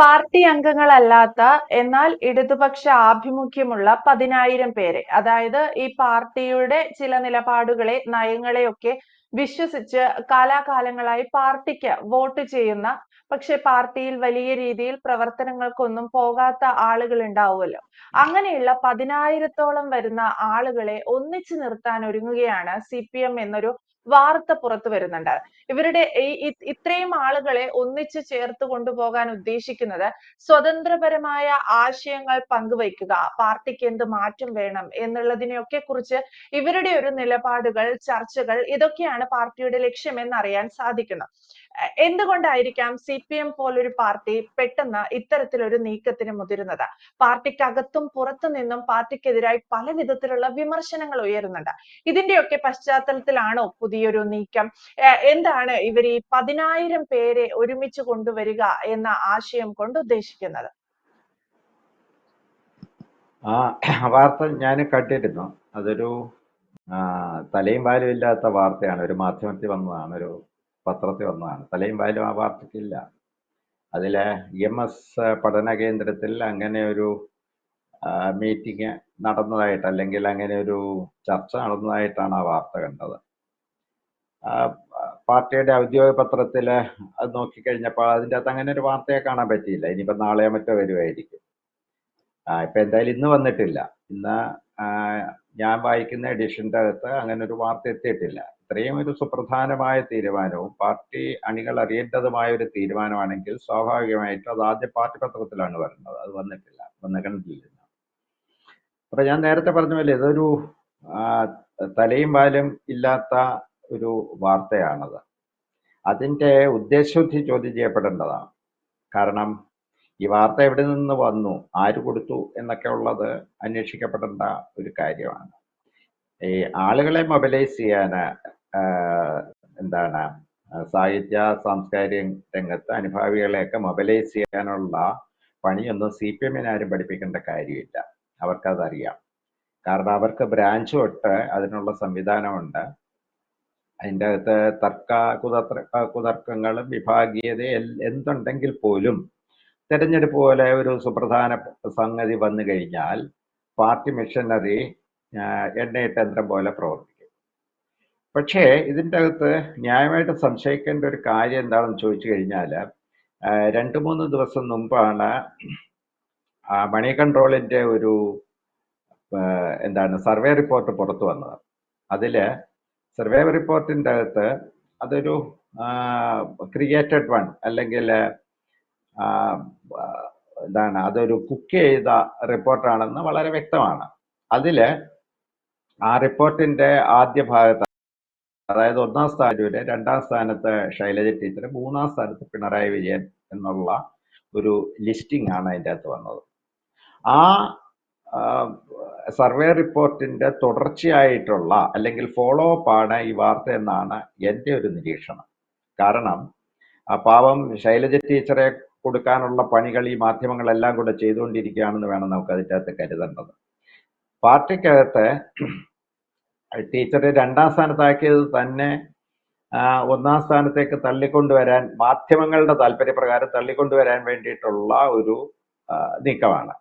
Party അംഗങ്ങളല്ലാത്ത എന്നാൽ ഇടതുപക്ഷ ആഭിമുഖ്യമുള്ള 10,000 പേരെ, അതായത് ഈ പാർട്ടിയുടെ ചില നിലപാടുകളെ നയങ്ങളെയൊക്കെ വിശ്വസിച്ച് കാലാകാലങ്ങളായി പാർട്ടിക്ക് വോട്ട് ചെയ്യുന്ന, പക്ഷെ പാർട്ടിയിൽ വലിയ രീതിയിൽ പ്രവർത്തനങ്ങൾക്കൊന്നും പോകാത്ത ആളുകൾ ഉണ്ടാവുമല്ലോ. അങ്ങനെയുള്ള 10,000-ഓളം വരുന്ന ആളുകളെ ഒന്നിച്ചു നിർത്താൻ ഒരുങ്ങുകയാണ് CPM എന്നൊരു വാർത്ത പുറത്തു വരുന്നുണ്ട്. ഇവരുടെ ഇത്രയും ആളുകളെ ഒന്നിച്ചു ചേർത്ത് കൊണ്ടുപോകാൻ ഉദ്ദേശിക്കുന്നത് സ്വതന്ത്രപരമായ ആശയങ്ങൾ പങ്കുവയ്ക്കുക, പാർട്ടിക്ക് എന്ത് മാറ്റം വേണം എന്നുള്ളതിനെയൊക്കെ കുറിച്ച് ഇവരുടെ ഒരു നിലപാടുകൾ, ചർച്ചകൾ, ഇതൊക്കെയാണ് പാർട്ടിയുടെ ലക്ഷ്യം എന്നറിയാൻ സാധിക്കുന്നത്. എന്തുകൊണ്ടായിരിക്കാം CPM പോലൊരു പാർട്ടി പെട്ടെന്ന് ഇത്തരത്തിലൊരു നീക്കത്തിന് മുതിരുന്നത്? പാർട്ടിക്കകത്തും പുറത്തു നിന്നും പാർട്ടിക്കെതിരായി പല വിധത്തിലുള്ള വിമർശനങ്ങൾ ഉയരുന്നുണ്ട്. ഇതിന്റെയൊക്കെ പശ്ചാത്തലത്തിലാണോ പുതിയൊരു നീക്കം? എന്താണ് ഇവർ ഈ 10,000 പേരെ ഒരുമിച്ച് കൊണ്ടുവരിക എന്ന ആശയം കൊണ്ട് ഉദ്ദേശിക്കുന്നത്? ആ വാർത്ത ഞാൻ കണ്ടിരുന്നു. അതൊരു തലയും വാലും ഇല്ലാത്ത വാർത്തയാണ്. ഒരു മാധ്യമത്തിൽ വന്നതാണ്, ഒരു പത്രത്തിൽ വന്നതാണ്. തലയും വാലും ആ വാർത്തയ്ക്കില്ല. അതിലെ EMS പഠന കേന്ദ്രത്തിൽ അങ്ങനെ ഒരു മീറ്റിംഗ് നടന്നതായിട്ട്, അല്ലെങ്കിൽ അങ്ങനെ ഒരു ചർച്ച നടന്നതായിട്ടാണ് ആ വാർത്ത കണ്ടത്. പാർട്ടിയുടെ ഔദ്യോഗിക പത്രത്തിൽ അത് നോക്കിക്കഴിഞ്ഞപ്പോൾ അതിൻ്റെ അകത്ത് അങ്ങനെ ഒരു വാർത്തയെ കാണാൻ പറ്റിയില്ല. ഇനിയിപ്പോൾ നാളെയോ മറ്റോ വരുമായിരിക്കും. ഇപ്പം എന്തായാലും ഇന്ന് വന്നിട്ടില്ല. ഇന്ന് ഞാൻ വായിക്കുന്ന എഡിഷൻ്റെ അകത്ത് അങ്ങനെ ഒരു വാർത്ത എത്തിയിട്ടില്ല. ഇത്രയും ഒരു സുപ്രധാനമായ തീരുമാനവും പാർട്ടി അണികൾ അറിയേണ്ടതുമായ ഒരു തീരുമാനമാണെങ്കിൽ സ്വാഭാവികമായിട്ടും അത് ആദ്യം പാർട്ടി പത്രത്തിലാണ് വരുന്നത്. അത് വന്നിട്ടില്ല, കണ്ടില്ല. അപ്പൊ ഞാൻ നേരത്തെ പറഞ്ഞ പോലെ ഇതൊരു തലയും വാലും ഇല്ലാത്ത ഒരു വാർത്തയാണത്. അതിൻ്റെ ഉദ്ദേശശുദ്ധി ചോദ്യം ചെയ്യപ്പെടേണ്ടതാണ്. കാരണം ഈ വാർത്ത എവിടെ നിന്ന് വന്നു, ആര് കൊടുത്തു എന്നൊക്കെ ഉള്ളത് അന്വേഷിക്കപ്പെടേണ്ട ഒരു കാര്യമാണ്. ഈ ആളുകളെ മൊബിലൈസ് ചെയ്യാൻ എന്താണ് സാഹിത്യ സാംസ്കാരിക രംഗത്ത് അനുഭാവികളെയൊക്കെ മൊബിലൈസ് ചെയ്യാനുള്ള പണിയൊന്നും CPM ആരും പഠിപ്പിക്കേണ്ട കാര്യമില്ല. അവർക്കതറിയാം. കാരണം അവർക്ക് ബ്രാഞ്ച് തൊട്ട് അതിനുള്ള സംവിധാനമുണ്ട്. അതിൻ്റെ അകത്ത് കുതർക്കങ്ങളും വിഭാഗീയത എന്തുണ്ടെങ്കിൽ പോലും തെരഞ്ഞെടുപ്പ് പോലെ ഒരു സുപ്രധാന സംഗതി വന്നു കഴിഞ്ഞാൽ പാർട്ടി മിഷനറി എണ്ണയിട്ട യന്ത്രം പോലെ പ്രവർത്തിക്കും. പക്ഷേ ഇതിൻ്റെ അകത്ത് ന്യായമായിട്ട് സംശയിക്കേണ്ട ഒരു കാര്യം എന്താണെന്ന് ചോദിച്ചു കഴിഞ്ഞാൽ, 2-3 ദിവസം മുമ്പാണ് മണി കൺട്രോളിൻ്റെ ഒരു സർവേ റിപ്പോർട്ട് പുറത്തു വന്നത്. അതിൽ സർവേ റിപ്പോർട്ടിൻ്റെ അകത്ത് അതൊരു ക്രിയേറ്റഡ് വൺ, അല്ലെങ്കിൽ അതൊരു കുക്ക് ചെയ്ത റിപ്പോർട്ടാണെന്ന് വളരെ വ്യക്തമാണ്. അതിൽ ആ റിപ്പോർട്ടിൻ്റെ ആദ്യ ഭാഗത്ത്, അതായത് 1ാം സ്ഥാനത്ത്, 2ാം സ്ഥാനത്ത് ശൈലജ ടീച്ചർ, 3ാം സ്ഥാനത്ത് പിണറായി വിജയൻ എന്നുള്ള ഒരു ലിസ്റ്റിംഗ് ആണ് അതിൻ്റെ അകത്ത് വന്നത്. ആ സർവേ റിപ്പോർട്ടിൻ്റെ തുടർച്ചയായിട്ടുള്ള അല്ലെങ്കിൽ ഫോളോ അപ്പ് ആണ് ഈ വാർത്ത എന്നാണ് എൻ്റെ ഒരു നിരീക്ഷണം. കാരണം ആ പാവം ശൈലജ ടീച്ചറെ കൊടുക്കാനുള്ള പണികൾ ഈ മാധ്യമങ്ങളെല്ലാം കൂടെ ചെയ്തുകൊണ്ടിരിക്കുകയാണെന്ന് വേണം നമുക്ക് അതിൻ്റെ അകത്ത് കരുതേണ്ടത്. പാർട്ടിക്കകത്ത് ടീച്ചറെ 2ാം സ്ഥാനത്താക്കിയത് തന്നെ 1ാം സ്ഥാനത്തേക്ക് തള്ളിക്കൊണ്ടുവരാൻ, മാധ്യമങ്ങളുടെ താല്പര്യപ്രകാരം തള്ളിക്കൊണ്ടുവരാൻ വേണ്ടിയിട്ടുള്ള ഒരു നീക്കമാണ്.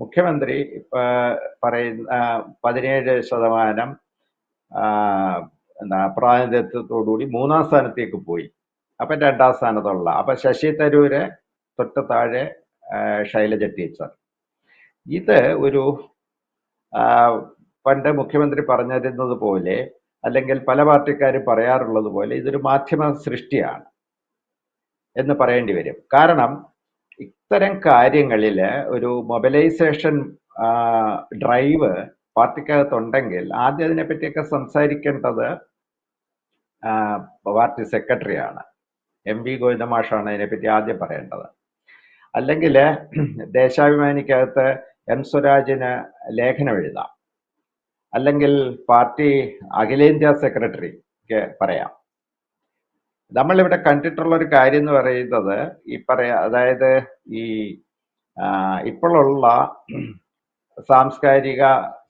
മുഖ്യമന്ത്രി പറയുന്ന 17% പ്രാതിനിധ്യത്തോടുകൂടി 3ാം സ്ഥാനത്തേക്ക് പോയി. അപ്പം 2ാം സ്ഥാനത്തുള്ള, അപ്പം ശശി തരൂര്, തൊട്ട് താഴെ ശൈലജ ടീച്ചർ. ഇത് ഒരു പണ്ട് മുഖ്യമന്ത്രി പറഞ്ഞിരുന്നത് പോലെ, അല്ലെങ്കിൽ പല പാർട്ടിക്കാരും പറയാറുള്ളത് പോലെ, ഇതൊരു മാധ്യമ സൃഷ്ടിയാണ് എന്ന് പറയേണ്ടി വരും. കാരണം ഇത്തരം കാര്യങ്ങളിൽ ഒരു മൊബിലൈസേഷൻ ഡ്രൈവ് പാർട്ടിക്കകത്തുണ്ടെങ്കിൽ ആദ്യം അതിനെപ്പറ്റിയൊക്കെ സംസാരിക്കേണ്ടത് പാർട്ടി സെക്രട്ടറിയാണ്. MV ഗോവിന്ദമാഷാണ് അതിനെപ്പറ്റി ആദ്യം പറയേണ്ടത്. അല്ലെങ്കിൽ ദേശാഭിമാനിക്കകത്ത് M സ്വരാജിന് ലേഖനം എഴുതാം, അല്ലെങ്കിൽ പാർട്ടി അഖിലേന്ത്യാ സെക്രട്ടറിക്ക് പറയാം. നമ്മളിവിടെ കണ്ടിട്ടുള്ള ഒരു കാര്യം എന്ന് പറയുന്നത്, അതായത് ഈ ഇപ്പോഴുള്ള സാംസ്കാരിക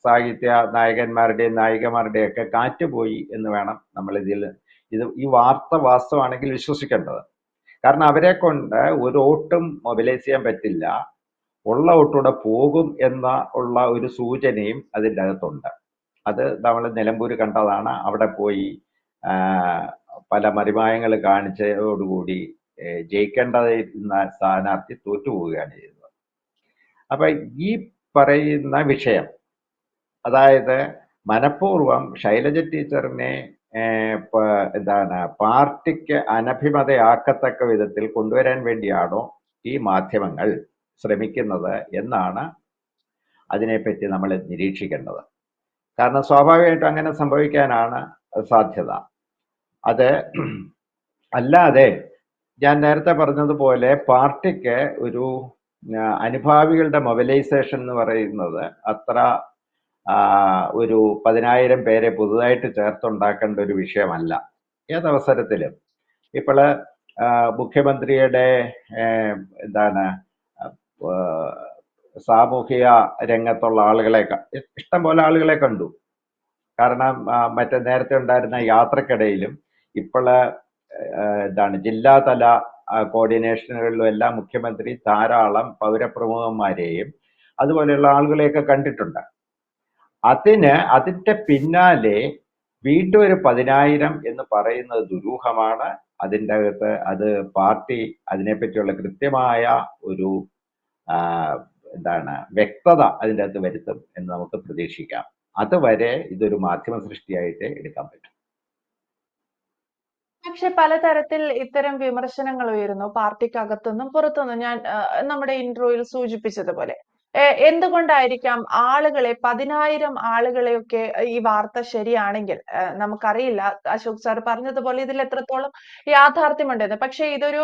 സാഹിത്യ നായകന്മാരുടെയും നായികമാരുടെയൊക്കെ കാറ്റുപോയി എന്ന് വേണം നമ്മൾ ഈ വാർത്ത വാസ്തവമാണെങ്കിൽ വിശ്വസിക്കേണ്ടത്. കാരണം അവരെ കൊണ്ട് ഒരു വോട്ടും മൊബിലൈസ് ചെയ്യാൻ പറ്റില്ല, ഉള്ള വോട്ടൂടെ പോകും എന്ന ഉള്ള ഒരു സൂചനയും അതിൻ്റെ അകത്തുണ്ട്. അത് നമ്മൾ നിലമ്പൂർ കണ്ടതാണ്. അവിടെ പോയി പല മറിമായങ്ങൾ കാണിച്ചതോടുകൂടി ജയിക്കേണ്ടതിരുന്ന സ്ഥാനാർത്ഥി തോറ്റുപോവുകയാണ് ചെയ്തത്. അപ്പൊ ഈ പറയുന്ന വിഷയം, അതായത് മനഃപൂർവ്വം ശൈലജ ടീച്ചറിനെ പാർട്ടിക്ക് അനഭിമതയാക്കത്തക്ക വിധത്തിൽ കൊണ്ടുവരാൻ വേണ്ടിയാണോ ഈ മാധ്യമങ്ങൾ ശ്രമിക്കുന്നത് എന്നാണ് അതിനെപ്പറ്റി നമ്മൾ നിരീക്ഷിക്കേണ്ടത്. കാരണം സ്വാഭാവികമായിട്ടും അങ്ങനെ സംഭവിക്കാനാണ് സാധ്യത. അത് അല്ലാതെ ഞാൻ നേരത്തെ പറഞ്ഞതുപോലെ പാർട്ടിക്ക് ഒരു അനുഭാവികളുടെ മൊബിലൈസേഷൻ എന്ന് പറയുന്നത് അത്ര ഒരു 10,000 പേരെ പുതുതായിട്ട് ചേർത്തുണ്ടാക്കേണ്ട ഒരു വിഷയമല്ല. ഏതവസരത്തിലും ഇപ്പോൾ മുഖ്യമന്ത്രിയുടെ സാമൂഹിക രംഗത്തുള്ള ആളുകളെ ഇഷ്ടംപോലെ ആളുകളെ കണ്ടു. കാരണം മറ്റേ നേരത്തെ ഉണ്ടായിരുന്ന യാത്രക്കിടയിലും ഇപ്പോൾ ജില്ലാതല കോർഡിനേഷനുകളിലും എല്ലാം മുഖ്യമന്ത്രി ധാരാളം പൗരപ്രമുഖന്മാരെയും അതുപോലെയുള്ള ആളുകളെയൊക്കെ കണ്ടിട്ടുണ്ട്. അതിന്റെ പിന്നാലെ വീണ്ടും ഒരു 10,000 എന്ന് പറയുന്നത് ദുരൂഹമാണ്. അതിൻ്റെ അകത്ത് അത് പാർട്ടി അതിനെപ്പറ്റിയുള്ള കൃത്യമായ ഒരു വ്യക്തത അതിൻ്റെ അകത്ത് വരുത്തും എന്ന് നമുക്ക് പ്രതീക്ഷിക്കാം. അതുവരെ ഇതൊരു മാധ്യമ സൃഷ്ടിയായിട്ട് എടുക്കാൻ പറ്റും. പക്ഷെ പലതരത്തിൽ ഇത്തരം വിമർശനങ്ങൾ ഉയരുന്നു പാർട്ടിക്കകത്തുനിന്നും പുറത്തുനിന്നും. ഞാൻ നമ്മുടെ ഇൻട്രോയിൽ സൂചിപ്പിച്ചതുപോലെ എന്തുകൊണ്ടായിരിക്കാം ആളുകളെ 10,000 ആളുകളെയൊക്കെ ഈ വാർത്ത ശരിയാണെങ്കിൽ നമുക്കറിയില്ല, അശോക് സാർ പറഞ്ഞതുപോലെ ഇതിൽ എത്രത്തോളം യാഥാർത്ഥ്യമുണ്ടെന്ന്. പക്ഷെ ഇതൊരു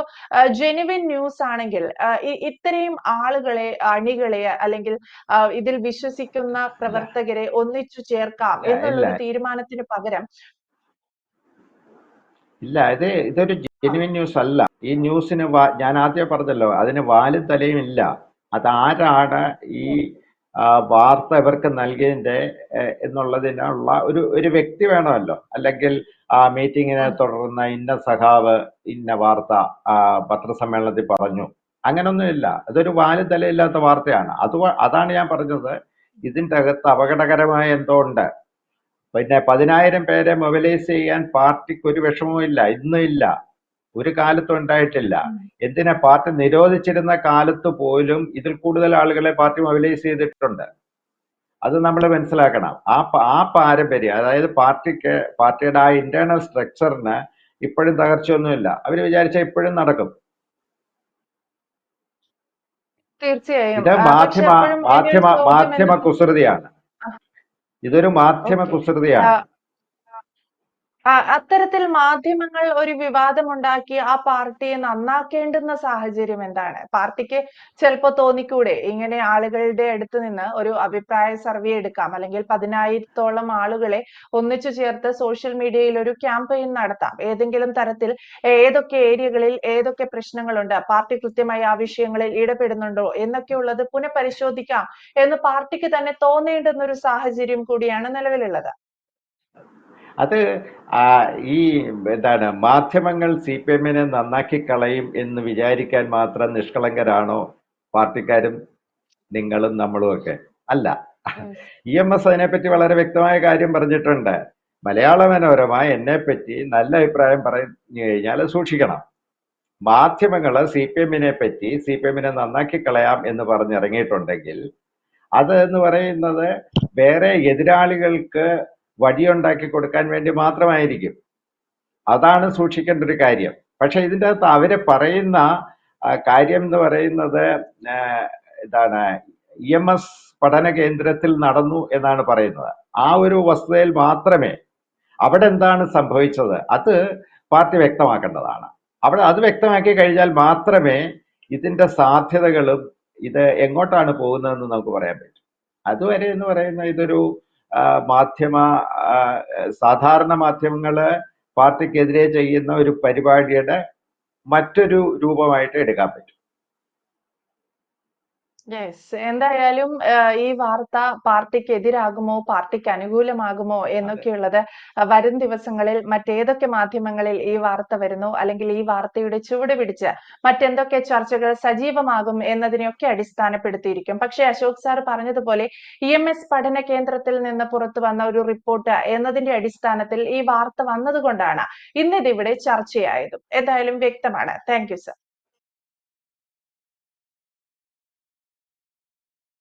ജെനുവിൻ ന്യൂസ് ആണെങ്കിൽ ഇത്രയും ആളുകളെ, അണികളെ അല്ലെങ്കിൽ ഇതിൽ വിശ്വസിക്കുന്ന പ്രവർത്തകരെ ഒന്നിച്ചു ചേർക്കാം എന്നുള്ളൊരു തീരുമാനത്തിന് പകരം ഇല്ല, ഇതൊരു ജെനുവിൻ ന്യൂസ് അല്ല. ഈ ന്യൂസിന് ഞാൻ ആദ്യം പറഞ്ഞല്ലോ, അതിന് വാലും തലയും ഇല്ല. അതാരാണ് ഈ വാർത്ത ഇവർക്ക് നൽകിയതിന്റെ എന്നുള്ളതിനുള്ള ഒരു വ്യക്തി വേണമല്ലോ. അല്ലെങ്കിൽ ആ മീറ്റിങ്ങിനെ തുടർന്ന് ഇന്ന സഖാവ് ഇന്ന വാർത്ത പത്രസമ്മേളനത്തിൽ പറഞ്ഞു, അങ്ങനൊന്നുമില്ല. അതൊരു വാലും തലയില്ലാത്ത വാർത്തയാണ്. അതാണ് ഞാൻ പറഞ്ഞത്, ഇതിൻ്റെ അകത്ത് അപകടകരമായ എന്തോ ഉണ്ട്. പിന്നെ 10,000 പേരെ മൊബിലൈസ് ചെയ്യാൻ പാർട്ടിക്ക് ഒരു വിഷമവും ഇല്ല, ഇന്നും ഇല്ല, ഒരു കാലത്തും ഉണ്ടായിട്ടില്ല. എന്തിനാ, പാർട്ടി നിരോധിച്ചിരുന്ന കാലത്ത് പോലും ഇതിൽ കൂടുതൽ ആളുകളെ പാർട്ടി മൊബിലൈസ് ചെയ്തിട്ടുണ്ട്. അത് നമ്മൾ മനസ്സിലാക്കണം. ആ പാരമ്പര്യം, അതായത് പാർട്ടിയുടെ ആ ഇന്റേണൽ സ്ട്രക്ചറിന് ഇപ്പോഴും തകർച്ചയൊന്നുമില്ല. അവർ വിചാരിച്ചാൽ ഇപ്പോഴും നടക്കും. തീർച്ചയായും ഇത് മാധ്യമ കുസൃതിയാണ്. ഇതൊരു മാധ്യമ കുസൃതിയാണ്. അത്തരത്തിൽ മാധ്യമങ്ങൾ ഒരു വിവാദമുണ്ടാക്കി ആ പാർട്ടിയെ നന്നാക്കേണ്ടുന്ന സാഹചര്യം എന്താണ്? പാർട്ടിക്ക് ചിലപ്പോ തോന്നിക്കൂടെ ഇങ്ങനെ ആളുകളുടെ അടുത്ത് നിന്ന് ഒരു അഭിപ്രായ സർവേ എടുക്കാം, അല്ലെങ്കിൽ 10,000-ഓളം ആളുകളെ ഒന്നിച്ചു ചേർത്ത് സോഷ്യൽ മീഡിയയിൽ ഒരു ക്യാമ്പയിൻ നടത്താം, ഏതെങ്കിലും തരത്തിൽ ഏതൊക്കെ ഏരിയകളിൽ ഏതൊക്കെ പ്രശ്നങ്ങളുണ്ട്, പാർട്ടി കൃത്യമായി ആ വിഷയങ്ങളിൽ ഇടപെടുന്നുണ്ടോ എന്നൊക്കെയുള്ളത് പുനഃപരിശോധിക്കാം എന്ന് പാർട്ടിക്ക് തന്നെ തോന്നേണ്ടുന്ന ഒരു സാഹചര്യം കൂടിയാണ് നിലവിലുള്ളത്. അത് ഈ മാധ്യമങ്ങൾ CPM-നെ നന്നാക്കി കളയും എന്ന് വിചാരിക്കാൻ മാത്രം നിഷ്കളങ്കരാണോ പാർട്ടിക്കാരും നിങ്ങളും നമ്മളും ഒക്കെ? അല്ല. EMS അതിനെപ്പറ്റി വളരെ വ്യക്തമായ കാര്യം പറഞ്ഞിട്ടുണ്ട്. മലയാള മനോരമ എന്നെപ്പറ്റി നല്ല അഭിപ്രായം പറഞ്ഞു കഴിഞ്ഞാൽ സൂക്ഷിക്കണം. മാധ്യമങ്ങൾ CPM-നെ പറ്റി, CPM-നെ നന്നാക്കി കളയാം എന്ന് പറഞ്ഞിറങ്ങിയിട്ടുണ്ടെങ്കിൽ അത് എന്ന് പറയുന്നത് വേറെ എതിരാളികൾക്ക് വടിയുണ്ടാക്കി കൊടുക്കാൻ വേണ്ടി മാത്രമായിരിക്കും. അതാണ് സൂക്ഷിക്കേണ്ട ഒരു കാര്യം. പക്ഷെ ഇതിൻ്റെ അകത്ത് അവര് പറയുന്ന കാര്യം എന്ന് പറയുന്നത് EMS പഠന കേന്ദ്രത്തിൽ നടന്നു എന്നാണ് പറയുന്നത്. ആ ഒരു വസ്തുതയിൽ മാത്രമേ, അവിടെ എന്താണ് സംഭവിച്ചത് അത് പാർട്ടി വ്യക്തമാക്കേണ്ടതാണ്. അവിടെ അത് വ്യക്തമാക്കി കഴിഞ്ഞാൽ മാത്രമേ ഇതിന്റെ സാധ്യതകളും ഇത് എങ്ങോട്ടാണ് പോകുന്നതെന്ന് നമുക്ക് പറയാൻ പറ്റും. അതുവരെ എന്ന് പറയുന്ന ഇതൊരു സാധാരണ മാധ്യമങ്ങള് പാർട്ടിക്കെതിരെ ചെയ്യുന്ന ഒരു പരിപാടിയുടെ മറ്റൊരു രൂപമായിട്ട് എടുക്കാൻ പറ്റും. യെസ്. എന്തായാലും ഈ വാർത്ത പാർട്ടിക്ക് എതിരാകുമോ, പാർട്ടിക്ക് അനുകൂലമാകുമോ അതെ. എന്നൊക്കെയുള്ളത് വരും ദിവസങ്ങളിൽ മറ്റേതൊക്കെ മാധ്യമങ്ങളിൽ ഈ വാർത്ത വരുന്നു, അല്ലെങ്കിൽ ഈ വാർത്തയുടെ ചുവട് പിടിച്ച് മറ്റെന്തൊക്കെ ചർച്ചകൾ സജീവമാകും എന്നതിനെയൊക്കെ അടിസ്ഥാനപ്പെടുത്തിയിരിക്കും. പക്ഷേ അശോക് സാർ പറഞ്ഞതുപോലെ EMS പഠന കേന്ദ്രത്തിൽ നിന്ന് പുറത്തു വന്ന ഒരു റിപ്പോർട്ട് എന്നതിന്റെ അടിസ്ഥാനത്തിൽ ഈ വാർത്ത വന്നതുകൊണ്ടാണ് ഇന്നിതിവിടെ ചർച്ചയായതും. എന്തായാലും വ്യക്തമാണ്. Thank you sir.